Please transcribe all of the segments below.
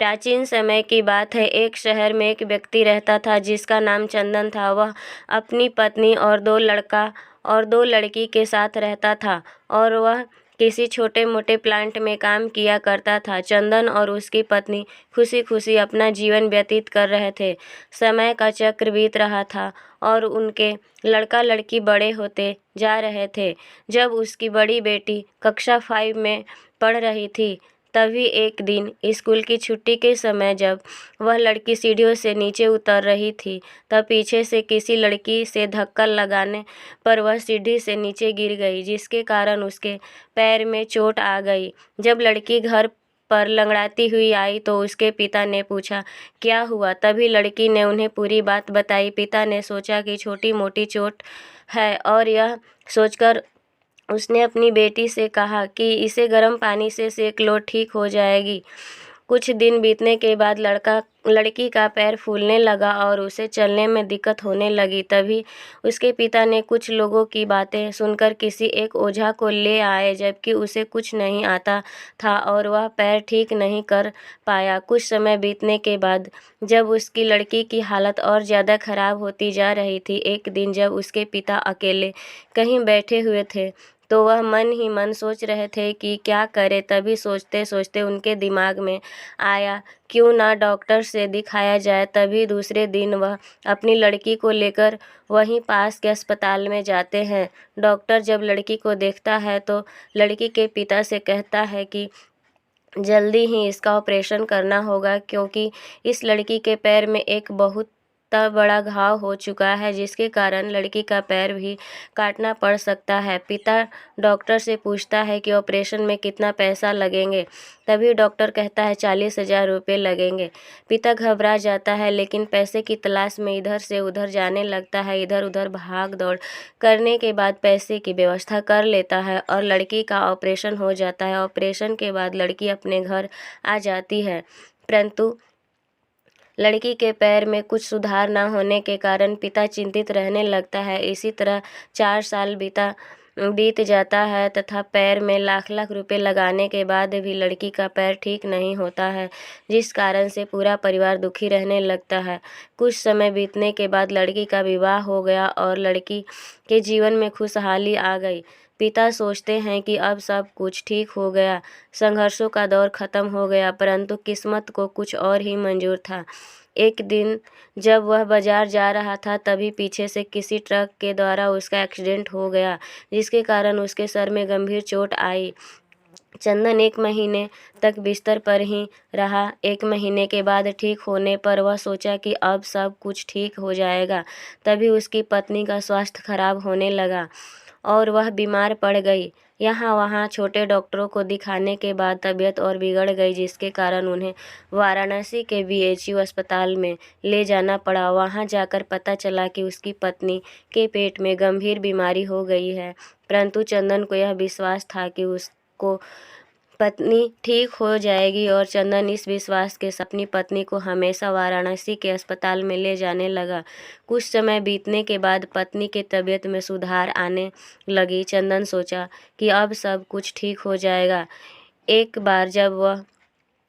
प्राचीन समय की बात है। एक शहर में एक व्यक्ति रहता था जिसका नाम चंदन था। वह अपनी पत्नी और दो लड़की के साथ रहता था और वह किसी छोटे मोटे प्लांट में काम किया करता था। चंदन और उसकी पत्नी खुशी खुशी अपना जीवन व्यतीत कर रहे थे। समय का चक्र बीत रहा था और उनके लड़का लड़की बड़े होते जा रहे थे। जब उसकी बड़ी बेटी कक्षा 5 में पढ़ रही थी, तभी एक दिन स्कूल की छुट्टी के समय जब वह लड़की सीढ़ियों से नीचे उतर रही थी, तब पीछे से किसी लड़की से धक्का लगाने पर वह सीढ़ी से नीचे गिर गई, जिसके कारण उसके पैर में चोट आ गई। जब लड़की घर पर लंगड़ाती हुई आई तो उसके पिता ने पूछा, क्या हुआ? तभी लड़की ने उन्हें पूरी बात बताई। पिता ने सोचा कि छोटी मोटी चोट है और यह सोचकर उसने अपनी बेटी से कहा कि इसे गर्म पानी से सेक लो, ठीक हो जाएगी। कुछ दिन बीतने के बाद लड़की का पैर फूलने लगा और उसे चलने में दिक्कत होने लगी। तभी उसके पिता ने कुछ लोगों की बातें सुनकर किसी एक ओझा को ले आए, जबकि उसे कुछ नहीं आता था और वह पैर ठीक नहीं कर पाया। कुछ समय बीतने के बाद जब उसकी लड़की की हालत और ज़्यादा खराब होती जा रही थी, एक दिन जब उसके पिता अकेले कहीं बैठे हुए थे तो वह मन ही मन सोच रहे थे कि क्या करें। तभी सोचते सोचते उनके दिमाग में आया, क्यों ना डॉक्टर से दिखाया जाए। तभी दूसरे दिन वह अपनी लड़की को लेकर वहीं पास के अस्पताल में जाते हैं। डॉक्टर जब लड़की को देखता है तो लड़की के पिता से कहता है कि जल्दी ही इसका ऑपरेशन करना होगा, क्योंकि इस लड़की के पैर में एक बहुत बड़ा घाव हो चुका है, जिसके कारण लड़की का पैर भी काटना पड़ सकता है। पिता डॉक्टर से पूछता है कि ऑपरेशन में कितना पैसा लगेंगे। तभी डॉक्टर कहता है 40,000 रुपये लगेंगे। पिता घबरा जाता है, लेकिन पैसे की तलाश में इधर से उधर जाने लगता है। इधर उधर भाग दौड़ करने के बाद पैसे की व्यवस्था कर लेता है और लड़की का ऑपरेशन हो जाता है। ऑपरेशन के बाद लड़की अपने घर आ जाती है, परंतु लड़की के पैर में कुछ सुधार न होने के कारण पिता चिंतित रहने लगता है। इसी तरह 4 साल बीत जाता है तथा पैर में लाख लाख रुपए लगाने के बाद भी लड़की का पैर ठीक नहीं होता है, जिस कारण से पूरा परिवार दुखी रहने लगता है। कुछ समय बीतने के बाद लड़की का विवाह हो गया और लड़की के जीवन में खुशहाली आ गई। पिता सोचते हैं कि अब सब कुछ ठीक हो गया, संघर्षों का दौर खत्म हो गया, परंतु किस्मत को कुछ और ही मंजूर था। एक दिन जब वह बाजार जा रहा था, तभी पीछे से किसी ट्रक के द्वारा उसका एक्सीडेंट हो गया, जिसके कारण उसके सर में गंभीर चोट आई। चंदन 1 महीने तक बिस्तर पर ही रहा। 1 महीने के बाद ठीक होने पर वह सोचा कि अब सब कुछ ठीक हो जाएगा। तभी उसकी पत्नी का स्वास्थ्य खराब होने लगा और वह बीमार पड़ गई। यहाँ वहाँ छोटे डॉक्टरों को दिखाने के बाद तबीयत और बिगड़ गई, जिसके कारण उन्हें वाराणसी के बीएचयू अस्पताल में ले जाना पड़ा। वहाँ जाकर पता चला कि उसकी पत्नी के पेट में गंभीर बीमारी हो गई है, परंतु चंदन को यह विश्वास था कि उसको पत्नी ठीक हो जाएगी और चंदन इस विश्वास के साथ अपनी पत्नी को हमेशा वाराणसी के अस्पताल में ले जाने लगा। कुछ समय बीतने के बाद पत्नी के तबीयत में सुधार आने लगी। चंदन सोचा कि अब सब कुछ ठीक हो जाएगा। एक बार जब वह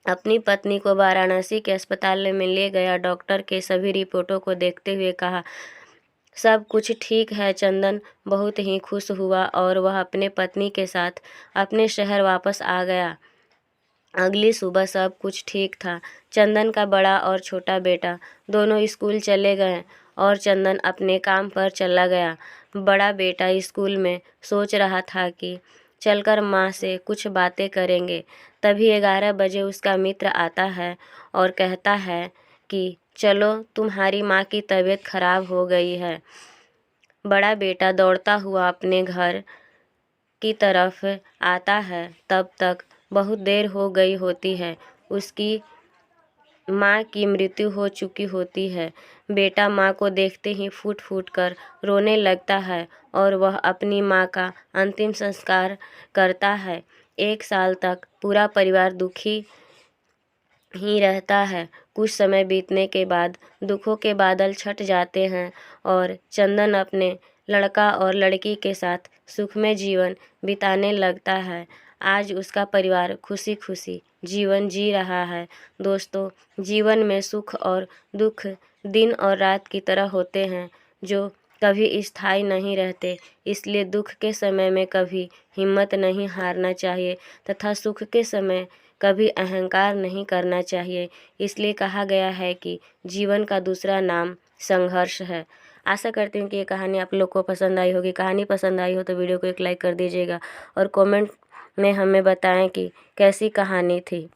अपनी पत्नी को वाराणसी के अस्पताल में ले गया, डॉक्टर के सभी रिपोर्टों को देखते हुए कहा, सब कुछ ठीक है। चंदन बहुत ही खुश हुआ और वह अपने पत्नी के साथ अपने शहर वापस आ गया। अगली सुबह सब कुछ ठीक था। चंदन का बड़ा और छोटा बेटा दोनों स्कूल चले गए और चंदन अपने काम पर चला गया। बड़ा बेटा स्कूल में सोच रहा था कि चलकर माँ से कुछ बातें करेंगे। तभी 11 बजे उसका मित्र आता है और कहता है कि चलो, तुम्हारी माँ की तबीयत खराब हो गई है। बड़ा बेटा दौड़ता हुआ अपने घर की तरफ आता है। तब तक बहुत देर हो गई होती है। उसकी माँ की मृत्यु हो चुकी होती है। बेटा माँ को देखते ही फूट फूट कर रोने लगता है और वह अपनी माँ का अंतिम संस्कार करता है। 1 साल तक पूरा परिवार दुखी ही रहता है। कुछ समय बीतने के बाद दुखों के बादल छट जाते हैं और चंदन अपने लड़का और लड़की के साथ सुखमय जीवन बिताने लगता है। आज उसका परिवार खुशी खुशी जीवन जी रहा है। दोस्तों, जीवन में सुख और दुख दिन और रात की तरह होते हैं, जो कभी स्थायी नहीं रहते। इसलिए दुख के समय में कभी हिम्मत नहीं हारना चाहिए तथा सुख के समय कभी अहंकार नहीं करना चाहिए। इसलिए कहा गया है कि जीवन का दूसरा नाम संघर्ष है। आशा करती हूँ कि ये कहानी आप लोग को पसंद आई होगी। कहानी पसंद आई हो तो वीडियो को एक लाइक कर दीजिएगा और कमेंट में हमें बताएं कि कैसी कहानी थी।